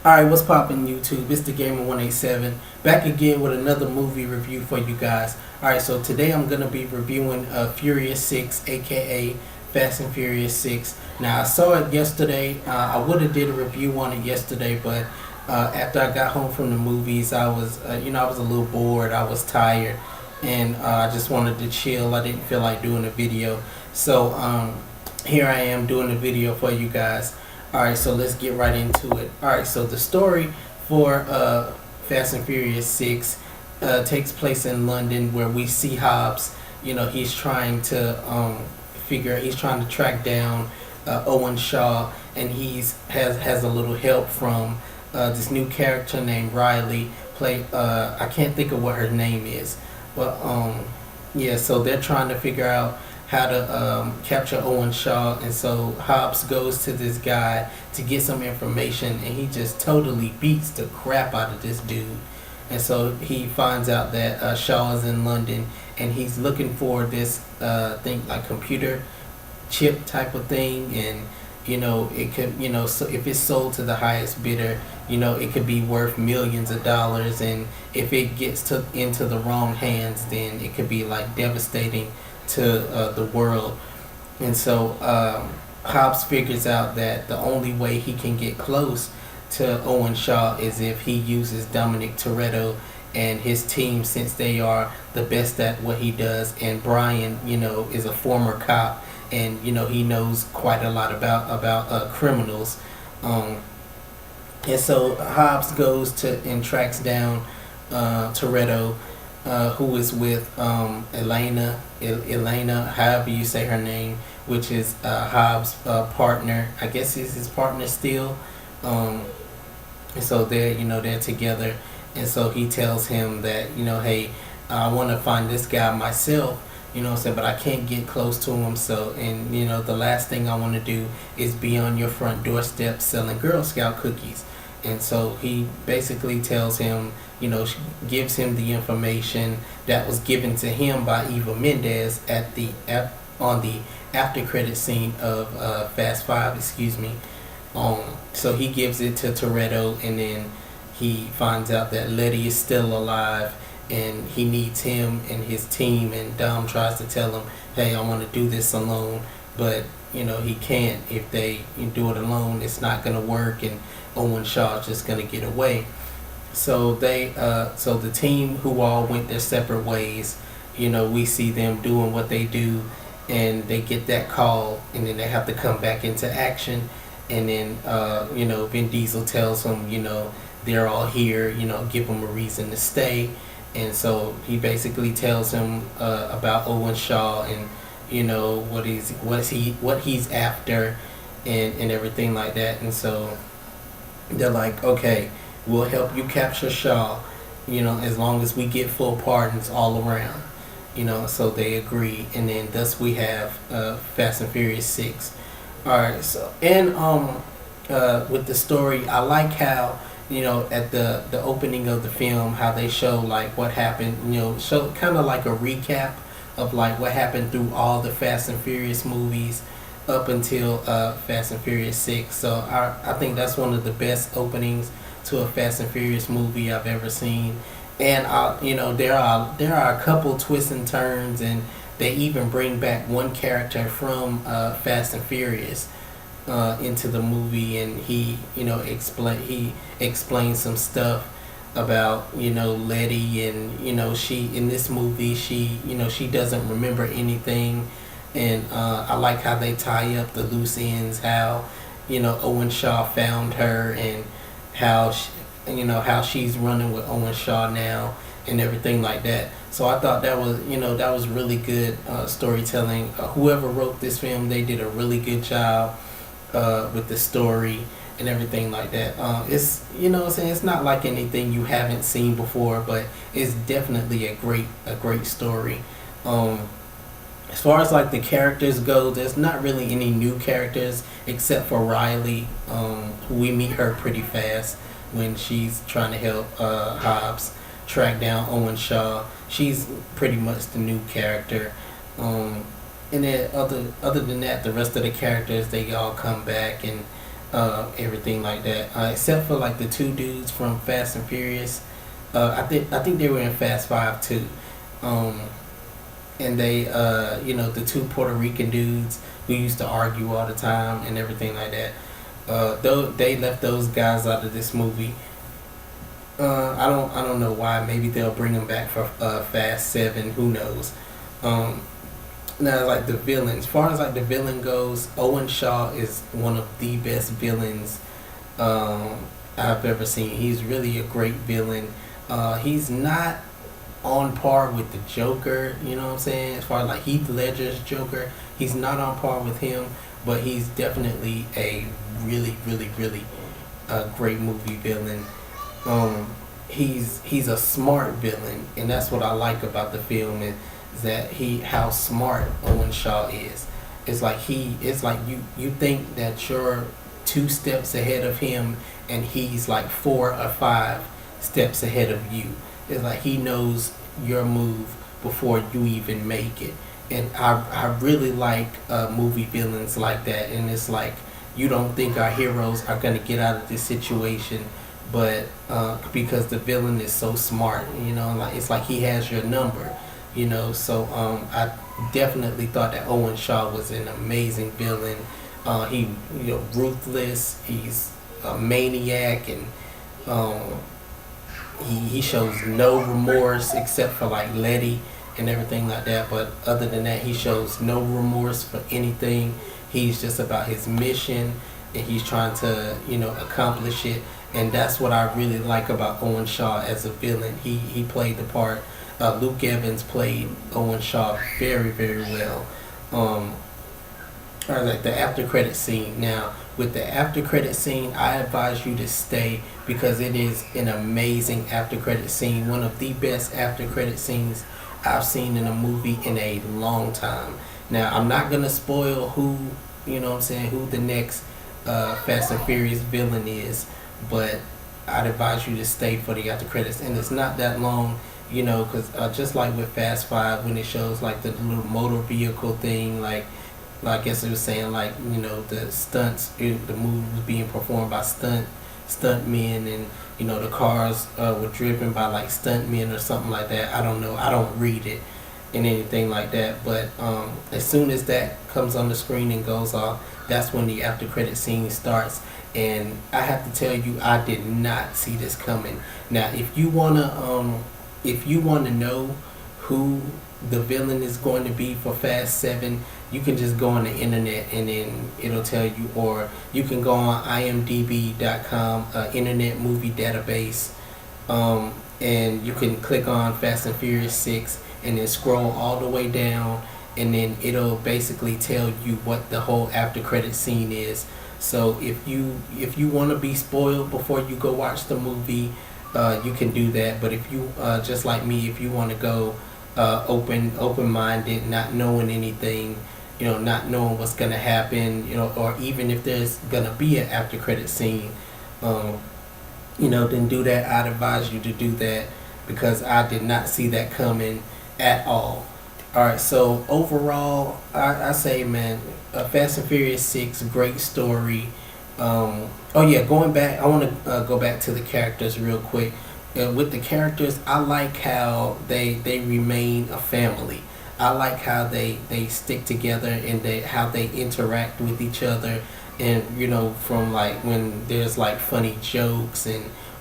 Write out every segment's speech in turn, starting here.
Alright, what's poppin' YouTube? It's the Gamer187 back again with another movie review for you guys. Alright, so today I'm gonna be reviewing Furious 6, aka Fast and Furious 6. Now I saw it yesterday. I would have did a review on it yesterday, but after I got home from the movies, I was I was a little bored. I was tired, and I just wanted to chill. I didn't feel like doing a video, so here I am doing a video for you guys. Alright, so let's get right into it. Alright, so the story for Fast and Furious 6 takes place in London, where we see Hobbs. He's trying to he's trying to track down Owen Shaw, and has a little help from this new character named Riley. I can't think of what her name is, but yeah, so they're trying to figure out how to capture Owen Shaw, and so Hobbs goes to this guy to get some information, and he just totally beats the crap out of this dude. And so he finds out that Shaw is in London, and he's looking for this thing, like computer chip type of thing, and it could, so if it's sold to the highest bidder, it could be worth millions of dollars, and if it gets into the wrong hands, then it could be like devastating to the world. And so Hobbs figures out that the only way he can get close to Owen Shaw is if he uses Dominic Toretto and his team, since they are the best at what he does. And Brian, is a former cop, and he knows quite a lot about criminals. And so Hobbs goes to and tracks down Toretto, who is with Elena, however you say her name, which is Hobbs' partner. I guess he's his partner still. And so they're together. And so he tells him that, hey, I want to find this guy myself, but I can't get close to him. So, and the last thing I want to do is be on your front doorstep selling Girl Scout cookies. And so he basically tells him, gives him the information that was given to him by Eva Mendes on the after credit scene of Fast 5, excuse me. So he gives it to Toretto, and then he finds out that Letty is still alive, and he needs him and his team. And Dom tries to tell him, hey, I want to do this alone, but he can't. If they do it alone, it's not going to work, and Owen Shaw's just going to get away. So so the team, who all went their separate ways, we see them doing what they do, and they get that call, and then they have to come back into action. And then Vin Diesel tells them, they're all here, give them a reason to stay. And so he basically tells him about Owen Shaw, and what he's after, and everything like that. And so they're like, okay, we'll help you capture Shaw, as long as we get full pardons all around. So they agree, and then thus we have Fast and Furious 6. Alright, so, and with the story, I like how, at the opening of the film, how they show like what happened, show kind of like a recap of like what happened through all the Fast and Furious movies up until Fast and Furious 6. So I think that's one of the best openings to a Fast and Furious movie I've ever seen. And there are a couple twists and turns, and they even bring back one character from Fast and Furious into the movie, and he explains some stuff about Letty, and she, in this movie, she doesn't remember anything. And I like how they tie up the loose ends, how Owen Shaw found her, and how how she's running with Owen Shaw now, and everything like that. So I thought that was really good storytelling. Whoever wrote this film, they did a really good job with the story and everything like that. It's it's not like anything you haven't seen before, but it's definitely a great story. As far as like the characters go, there's not really any new characters except for Riley. We meet her pretty fast when she's trying to help Hobbs track down Owen Shaw. She's pretty much the new character. And then other than that, the rest of the characters, they all come back, and everything like that. Except for like the two dudes from Fast and Furious. I think they were in Fast Five too. Um, and they, the two Puerto Rican dudes who used to argue all the time and everything like that. Though they left those guys out of this movie. I don't know why. Maybe they'll bring them back for Fast Seven. Who knows? Um, Now, like the villain, as far as like the villain goes, Owen Shaw is one of the best villains I've ever seen. He's really a great villain. He's not on par with the Joker, you know what I'm saying? As far as like Heath Ledger's Joker, he's not on par with him, but he's definitely a really great movie villain. He's a smart villain, and that's what I like about the film is that how smart Owen Shaw is. It's like you think that you're 2 steps ahead of him, and he's like 4 or 5 steps ahead of you. It's like he knows your move before you even make it. And I really like movie villains like that. And it's like you don't think our heroes are gonna get out of this situation, but because the villain is so smart, like it's like he has your number, So I definitely thought that Owen Shaw was an amazing villain. He, ruthless. He's a maniac, and he shows no remorse except for like Letty and everything like that. But other than that, he shows no remorse for anything. He's just about his mission, and he's trying to accomplish it. And that's what I really like about Owen Shaw as a villain. He played the part. Luke Evans played Owen Shaw very well. Or like the after credit scene. Now, with the after credit scene, I advise you to stay because it is an amazing after credit scene. One of the best after credit scenes I've seen in a movie in a long time. Now, I'm not gonna spoil who who the next Fast and Furious villain is, but I'd advise you to stay for the after credits, and it's not that long. Because just like with Fast Five, when it shows like the little motor vehicle thing, like I guess it was saying like the stunts, the movie was being performed by stunt men, and the cars were driven by like stunt men or something like that. I don't know. I don't read it and anything like that. But as soon as that comes on the screen and goes off, that's when the after credit scene starts. And I have to tell you, I did not see this coming. Now, if you wanna know who the villain is going to be for Fast 7, you can just go on the internet and then it'll tell you, or you can go on imdb.com, internet movie database, and you can click on Fast and Furious 6 and then scroll all the way down, and then it'll basically tell you what the whole after credit scene is. So if you want to be spoiled before you go watch the movie, you can do that. But if you just like me, if you want to go open-minded, not knowing anything, not knowing what's gonna happen, or even if there's gonna be an after credit scene, then do that. I'd advise you to do that because I did not see that coming at all. Alright, so overall, I say, man, Fast and Furious 6, great story. Going back, I want to go back to the characters real quick. With the characters, I like how they remain a family. I like how they stick together and how they interact with each other. And from like when there's like funny jokes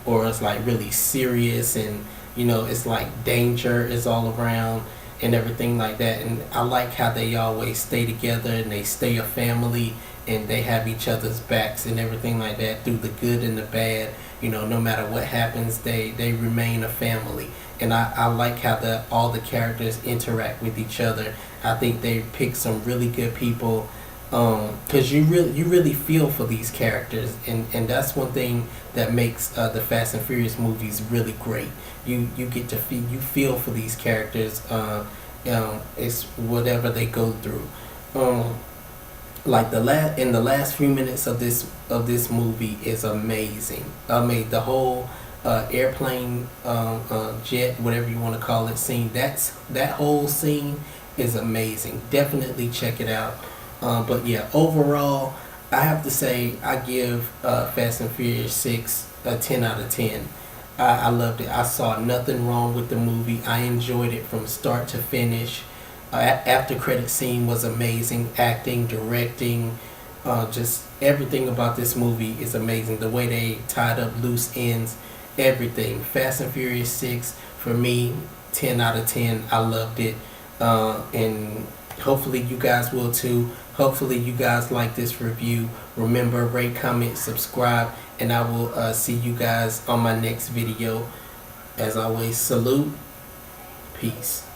or it's like really serious, and it's like danger is all around and everything like that. And I like how they always stay together and they stay a family, and they have each other's backs and everything like that through the good and the bad. No matter what happens, they remain a family. And I like how all the characters interact with each other. I think they pick some really good people, because you really feel for these characters, and that's one thing that makes the Fast and Furious movies really great. You get to feel for these characters. It's whatever they go through. Like the last few minutes of this movie is amazing. I mean, the whole airplane, jet, whatever you want to call it, scene. That whole scene is amazing. Definitely check it out. But yeah, overall, I have to say I give Fast and Furious 6 a 10 out of 10. I loved it. I saw nothing wrong with the movie. I enjoyed it from start to finish. After credit scene was amazing. Acting, directing, just everything about this movie is amazing. The way they tied up loose ends, everything. Fast and Furious 6 for me, 10 out of 10. I loved it, and hopefully you guys will too. Hopefully you guys like this review. Remember, rate, comment, subscribe, and I will see you guys on my next video. As always, salute, peace.